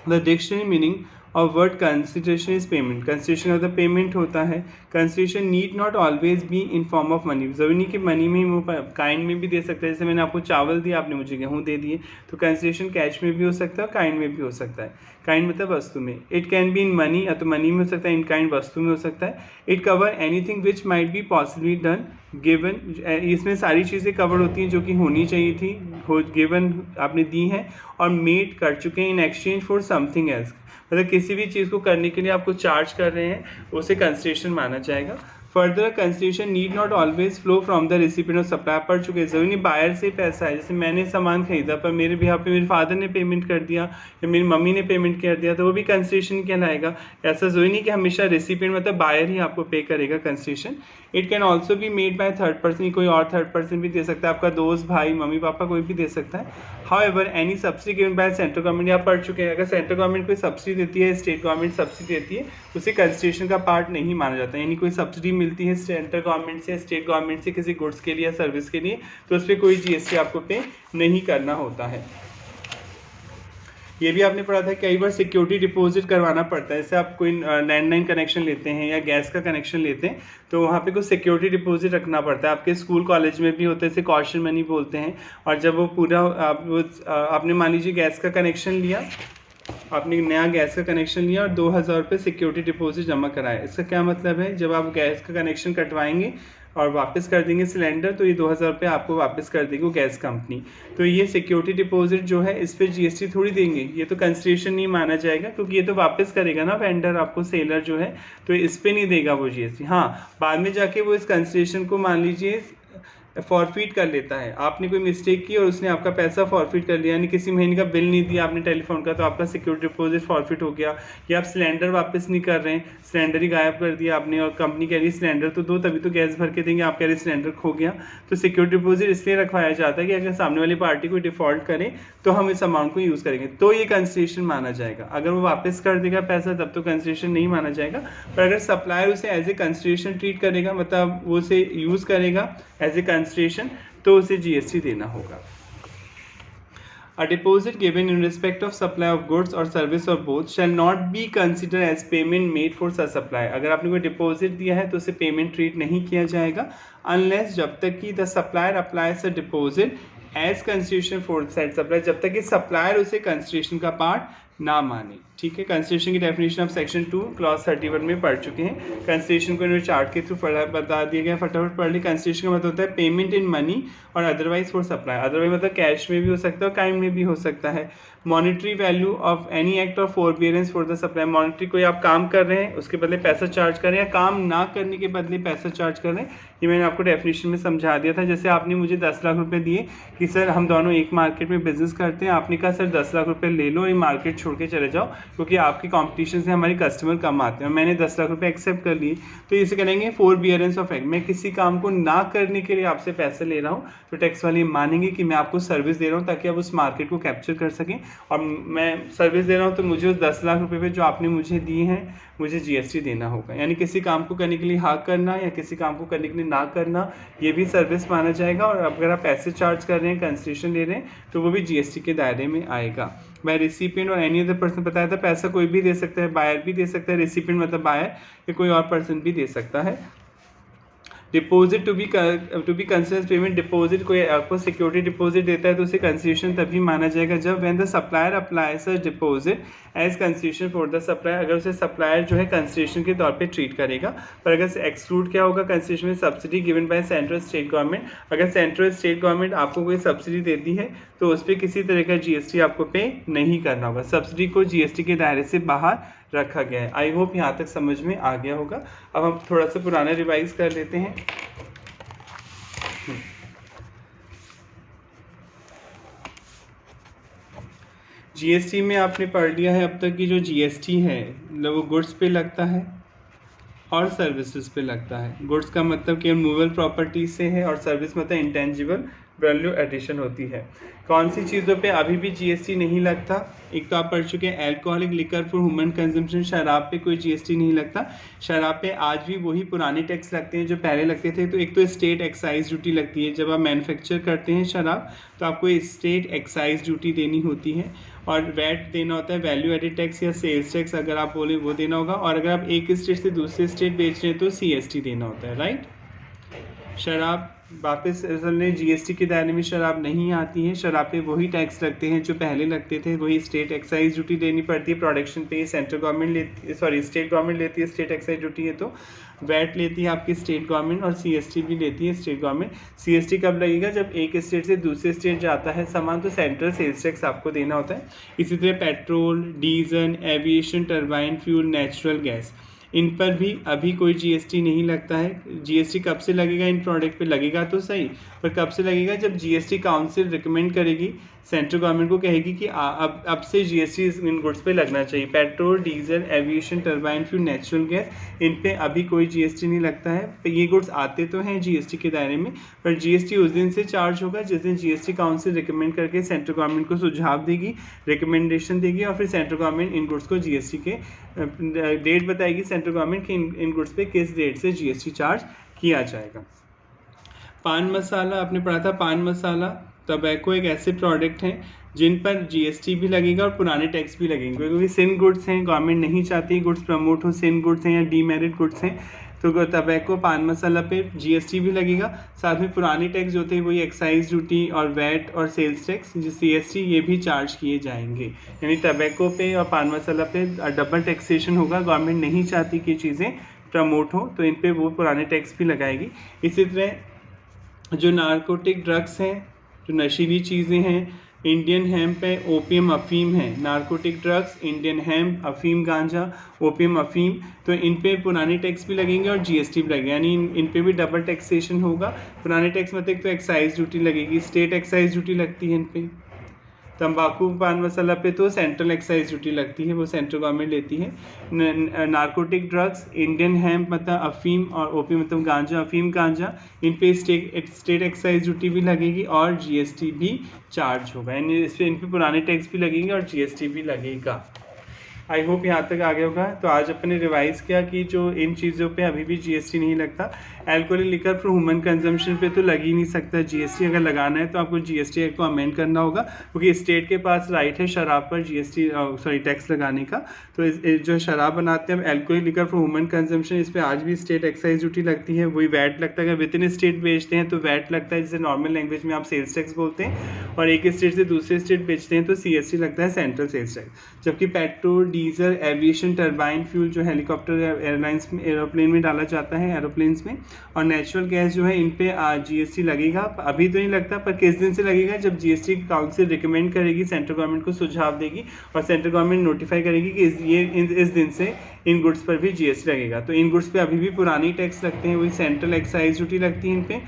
The dictionary meaning of word consideration is payment. Consideration of the payment होता है। Consideration need not always be in form of money. जरूरी नहीं कि मनी में ही, काइंड में भी दे सकता है। जैसे मैंने आपको चावल दिया, आपने मुझे गेहूँ दे दिए, तो कंसिडरेशन कैश में भी हो सकता है और काइंड में भी हो सकता है। काइंड मतलब वस्तु में। It can be in money, या तो मनी में हो सकता है, इन काइंड वस्तु में हो सकता है। It cover anything which might be possibly done given. इसमें सारी चीज़ें कवर होती हैं जो कि होनी चाहिए थी, गिवन आपने दी हैं और मेड कर चुके हैं in exchange for something else. मतलब किसी भी चीज़ को करने के लिए आपको चार्ज कर रहे हैं, उसे कंसिडरेशन माना जाएगा। Further consideration need not always flow from the recipient of supply. पढ़ चुके हैं, जरूरी नहीं बायर से पैसा है। जैसे मैंने सामान खरीदा पर मेरे बिहाफ पे मेरे फादर ने पेमेंट कर दिया या मेरी मम्मी ने पेमेंट कर दिया, तो वो भी कंसिडरेशन कहलाएगा। ऐसा जरूरी नहीं कि हमेशा रिसिपिएंट मतलब बायर ही आपको पे करेगा कंसिडरेशन। इट कैन ऑल्सो भी मेड बाय थर्ड पर्सन, कोई और थर्ड पर्सन भी दे सकता है, आपका दोस्त, भाई, मम्मी पापा, कोई भी दे सकता है। However any subsidy given by central government, आप पढ़ चुके हैं, अगर सेंट्रल गवर्नमेंट कोई सब्सिडी देती है, स्टेट गवर्नमेंट सब्सिडी देती है, उसे कंसिडरेशन का पार्ट नहीं माना जाता। यानी कोई सब्सिडी मिलती है सेंट्रल गवर्नमेंट से, स्टेट गवर्नमेंट से किसी गुड्स के लिए या सर्विस के लिए, तो उस पर कोई जीएसटी आपको पे नहीं करना होता है। ये भी आपने पढ़ा था, कई बार सिक्योरिटी डिपॉजिट करवाना पड़ता है। जैसे आप कोई लैंडलाइन कनेक्शन लेते हैं या गैस का कनेक्शन लेते हैं, तो वहाँ पे कुछ सिक्योरिटी डिपॉजिट रखना पड़ता है। आपके स्कूल कॉलेज में भी होते हैं, इसे कॉशन मनी बोलते हैं। और जब वो पूरा आपने मान लीजिए गैस का कनेक्शन लिया, आपने नया गैस का कनेक्शन लिया और 2000 रुपये सिक्योरिटी डिपॉजिट जमा कराया। इसका क्या मतलब है, जब आप गैस का कनेक्शन कटवाएंगे और वापस कर देंगे सिलेंडर, तो ये 2000 रुपये आपको वापस कर देगी वो गैस कंपनी। तो ये सिक्योरिटी डिपॉजिट जो है, इस पर जीएसटी थोड़ी देंगे, ये तो कंसिडरेशन नहीं माना जाएगा, क्योंकि ये तो वापस करेगा ना वेंडर आपको, सेलर जो है, तो इस पर नहीं देगा वो जीएसटी। हाँ, बाद में जाके वो इस कंसिडरेशन को मान लीजिए फॉरफिट कर लेता है। आपने कोई मिस्टेक की और उसने आपका पैसा फॉरफिट कर लिया, यानी किसी महीने का बिल नहीं दिया आपने टेलीफोन का, तो आपका सिक्योरिटी डिपॉजिट फॉरफिट हो गया। या आप सिलेंडर वापस नहीं कर रहे हैं, सिलेंडर ही गायब कर दिया आपने और कंपनी कह रही सिलेंडर तो दो, तभी तो गैस भर के देंगे, आप कह रहे सिलेंडर खो गया। तो सिक्योरिटी डिपॉजिट इसलिए रखवाया जाता है कि अगर सामने वाली पार्टी को डिफॉल्ट करे तो हम इस अमाउंट को यूज़ करेंगे, तो ये कंसिडरेशन माना जाएगा। अगर वो वापस कर देगा पैसा, तब तो कंसिडरेशन नहीं माना जाएगा। पर अगर सप्लायर उसे एज ए कंसिडरेशन ट्रीट करेगा, मतलब वो उसे यूज़ करेगा एज ए कंसिडरेशन, तो उसे जीएसटी देना होगा। A deposit given in respect of supply of goods or service or both shall not be considered as payment made for such supply। अगर आपने कोई डिपॉजिट दिया है तो उसे पेमेंट ट्रीट नहीं किया जाएगा, unless जब तक कि the supplier applies a deposit as consideration for said supply, जब तक कि सप्लायर उसे कंसिडरेशन का पार्ट ना माने। ठीक है, कंसिडरेशन की डेफिनेशन आप सेक्शन 2 क्लॉज 31 में पढ़ चुके हैं। कंसिडरेशन को इन्होंने चार्ट के थ्रू बता दिया गया, फटाफट पढ़ ली। कंसिडरेशन का मतलब होता है पेमेंट इन मनी और अदरवाइज फॉर सप्लाई। अदरवाइज मतलब कैश में भी हो सकता है और काइंड में भी हो सकता है। Monetary value of any act of forbearance for the supply. Monetary, कोई आप काम कर रहे हैं उसके बदले पैसा चार्ज कर रहे हैं, या काम ना करने के बदले पैसा चार्ज कर रहे हैं, ये मैंने आपको डेफिनेशन में समझा दिया था। जैसे आपने मुझे 10 लाख रुपए दिए कि सर हम दोनों एक मार्केट में बिजनेस करते हैं, आपने कहा सर 10 लाख रुपए ले लो, ये मार्केट छोड़ के चले जाओ क्योंकि आपकी कंपटीशन से हमारे कस्टमर कम आते हैं, और मैंने 10 लाख रुपए एक्सेप्ट कर लिए, तो इसे करेंगे फॉरबियरेंस ऑफ एक्ट। मैं किसी काम को ना करने के लिए आपसे पैसे ले रहा हूँ, तो टैक्स वाले मानेंगे कि मैं आपको सर्विस दे रहा हूँ ताकि आप उस मार्केट को कैप्चर कर सकें, और मैं सर्विस दे रहा हूँ तो मुझे उस 10 लाख रुपए पे जो आपने मुझे दिए हैं मुझे जीएसटी देना होगा। यानी किसी काम को करने के लिए हाँ करना या किसी काम को करने के लिए ना करना, ये भी सर्विस माना जाएगा। और अगर आप पैसे चार्ज कर रहे हैं, कंसिडरेशन ले रहे हैं, तो वो भी जीएसटी के दायरे में आएगा। बाय रिसिपिएंट और एनी अदर पर्सन बताया था, पैसा कोई भी दे सकता है, बायर भी दे सकता है, रिसिपिएंट मतलब बायर या कोई और पर्सन भी दे सकता है। Deposit to be considered payment, deposit कोई आपको सिक्योरिटी डिपॉजिट देता है तो उसे कंसिडरेशन तभी माना जाएगा जब when the supplier applies a deposit as consideration for the supplier, अगर उसे सप्लायर जो है कंसिडरेशन के तौर पे ट्रीट करेगा। पर अगर एक्सक्लूड क्या होगा, कंसिडरेशन में subsidy given by central state government, अगर सेंट्रल स्टेट गवर्नमेंट आपको कोई सब्सिडी देती है तो उस पर किसी तरह का जीएसटी आपको पे नहीं करना होगा। सब्सिडी को जीएसटी के दायरे से बाहर रखा गया है। आई होप यहाँ तक समझ में आ गया होगा। अब हम थोड़ा सा पुराना रिवाइज कर लेते हैं। जीएसटी में आपने पढ़ लिया है अब तक की जो जीएसटी है वो गुड्स पे लगता है और सर्विसेज पे लगता है। गुड्स का मतलब कि मूवेबल प्रॉपर्टी से है और सर्विस मतलब इंटेंजिबल वैल्यू एडिशन होती है। कौन सी चीज़ों पे अभी भी जीएसटी नहीं लगता? एक तो आप पढ़ चुके हैं alcoholic liquor for human consumption, शराब पे कोई जीएसटी नहीं लगता। शराब पे आज भी वही पुराने टैक्स लगते हैं जो पहले लगते थे। तो एक तो स्टेट एक्साइज ड्यूटी लगती है, जब आप मैन्युफैक्चर करते हैं शराब तो आपको स्टेट एक्साइज ड्यूटी देनी होती है, और वैट देना होता है, वैल्यू एडिड टैक्स या सेल्स टैक्स अगर आप बोले वो देना होगा, और अगर आप एक स्टेट से दूसरे स्टेट बेच रहे हैं तो सीएसटी देना होता है, राइट। शराब वापस असल में जीएसटी के दायरे में शराब नहीं आती है। शराब पे वही टैक्स लगते हैं जो पहले लगते थे, वही स्टेट एक्साइज ड्यूटी देनी पड़ती है। प्रोडक्शन पे सेंट्रल गवर्नमेंट लेती है, सॉरी स्टेट गवर्नमेंट लेती है स्टेट एक्साइज ड्यूटी है, तो वैट लेती है आपकी स्टेट गवर्नमेंट और सीएसटी भी लेती है स्टेट गवर्नमेंट। सीएसटी कब लगेगा? जब एक स्टेट से दूसरे स्टेट जाता है सामान तो सेंट्रल सेल्स टैक्स आपको देना होता है। इसी तरह petrol, diesel, aviation, turbine fuel, natural gas, इन पर भी अभी कोई जीएसटी नहीं लगता है। जीएसटी कब से लगेगा? इन प्रोडक्ट पे लगेगा तो सही, पर कब से लगेगा? जब जीएसटी काउंसिल रिकमेंड करेगी, सेंट्रल गवर्नमेंट को कहेगी कि अब से जीएसटी इन गुड्स पे लगना चाहिए। Petrol, diesel, aviation, turbine fuel, natural gas, इन पे अभी कोई जीएसटी नहीं लगता है। तो ये गुड्स आते तो हैं जीएसटी के दायरे में, पर जीएसटी उस दिन से चार्ज होगा जिस दिन जीएसटी काउंसिल रिकमेंड करके सेंट्रल गवर्नमेंट को सुझाव देगी, रिकमेंडेशन देगी, और फिर सेंट्रल गवर्नमेंट इन गुड्स को जीएसटी के डेट बताएगी सेंट्रल गवर्नमेंट की इन गुड्स पे किस डेट से जीएसटी चार्ज किया जाएगा। पान मसाला आपने पढ़ा था। पान मसाला, टबैको एक ऐसे प्रोडक्ट हैं जिन पर जीएसटी भी लगेगा और पुराने टैक्स भी लगेंगे, क्योंकि सिन गुड्स हैं, गवर्नमेंट नहीं चाहती गुड्स प्रमोट हो, सिन गुड्स हैं या डीमेरिट गुड्स हैं, तो टबैको पान मसाला पे जीएसटी भी लगेगा। साथ में पुराने टैक्स जो थे वही एक्साइज ड्यूटी और वैट और सेल्स टैक्स सीएसटी ये भी चार्ज किए जाएंगे। यानी टबैको पे और पान मसाला पे डबल टैक्सेशन होगा। गवर्नमेंट नहीं चाहती कि चीज़ें प्रमोट हो तो इन पे वो पुराने टैक्स भी लगाएगी। इसी तरह जो नारकोटिक ड्रग्स हैं, जो नशीली चीज़ें हैं, इंडियन हेम्प है, ओपियम अफीम है। नारकोटिक ड्रग्स, इंडियन हेम्प, अफीम गांजा, ओपियम अफीम, तो इन पे पुराने टैक्स भी लगेंगे और जीएसटी भी लगेगा, यानी इन पे भी डबल टैक्सेशन होगा। पुराने टैक्स मतलब तो एक्साइज ड्यूटी लगेगी, स्टेट एक्साइज ड्यूटी लगती है इन पे। तंबाकू पान मसाला पे तो सेंट्रल एक्साइज ड्यूटी लगती है, वो सेंट्रल गवर्नमेंट लेती है। नारकोटिक ड्रग्स, इंडियन हेम्प मतलब अफीम और ओपियम मतलब गांजा, अफीम गांजा, इन पे स्टेट एक्साइज ड्यूटी भी लगेगी और जीएसटी भी चार्ज होगा, यानी इस पर इन पे पुराने टैक्स भी लगेंगे और जीएसटी भी लगेगा। आई होप यहाँ तक आ गया होगा। तो आज अपने रिवाइज़ किया कि जो इन चीज़ों पे अभी भी जीएसटी नहीं लगता। Alcoholic liquor for human consumption पे तो लग ही नहीं सकता जीएसटी। अगर लगाना है तो आपको जीएसटी एक्ट को अमेंड करना होगा, क्योंकि स्टेट के पास राइट है शराब पर जीएसटी टैक्स लगाने का। तो जो शराब बनाते हैं alcoholic liquor for human consumption, इस पर आज भी स्टेट एक्साइज ड्यूटी लगती है, वही वैट लगता है। अगर विद इन स्टेट बेचते हैं तो वैट लगता है, जिसे नॉर्मल लैंग्वेज में आप सेल्स टैक्स बोलते हैं, और एक स्टेट से दूसरे स्टेट बेचते हैं तो सीएसटी लगता है, सेंट्रल सेल्स टैक्स। जबकि petrol, diesel, aviation, turbine fuel जो हेलीकॉप्टर या एयरलाइंस में, एरोप्लेन में डाला जाता है, एरोप्लेन्स में, और नेचुरल गैस जो है इन पे जीएसटी लगेगा। अभी तो नहीं लगता, पर किस दिन से लगेगा? जब जीएसटी काउंसिल रिकमेंड करेगी, सेंट्रल गवर्नमेंट को सुझाव देगी और सेंट्रल गवर्नमेंट नोटिफाई करेगी कि इस दिन से इन गुड्स पर भी जीएसटी लगेगा। तो इन गुड्स पे अभी भी पुरानी टैक्स लगते हैं, वही सेंट्रल एक्साइज ड्यूटी लगती है इन पे,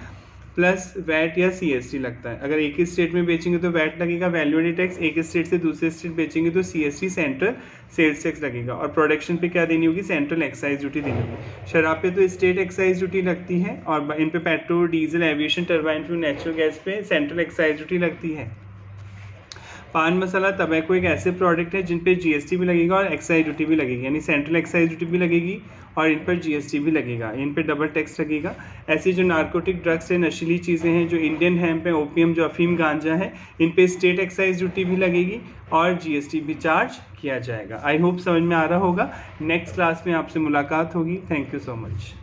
प्लस वैट या सीएसटी लगता है। अगर एक ही स्टेट में बेचेंगे तो वैट लगेगा, वैल्यू एडेड टैक्स। एक स्टेट से दूसरे स्टेट बेचेंगे तो सीएसटी, सेंट्रल सेल्स टैक्स लगेगा। और प्रोडक्शन पे क्या देनी होगी? सेंट्रल एक्साइज ड्यूटी देनी होगी। शराब पे तो स्टेट एक्साइज ड्यूटी लगती है, और इन पे petrol, diesel, aviation, turbine fuel, natural gas पे सेंट्रल एक्साइज ड्यूटी लगती है। पान मसाला तंबाकू एक ऐसे प्रोडक्ट है जिन पे जीएसटी भी लगेगा और एक्साइज ड्यूटी भी लगेगी, यानी सेंट्रल एक्साइज ड्यूटी भी लगेगी और इन पर जीएसटी भी लगेगा, इन पे डबल टैक्स लगेगा। ऐसी जो नारकोटिक ड्रग्स है, नशीली चीज़ें हैं, जो इंडियन हेम्प है, ओपियम, जो अफीम, गांजा है, इन पे स्टेट एक्साइज ड्यूटी भी लगेगी और जीएसटी भी चार्ज किया जाएगा। आई होप समझ में आ रहा होगा। नेक्स्ट क्लास में आपसे मुलाकात होगी। Thank you so much.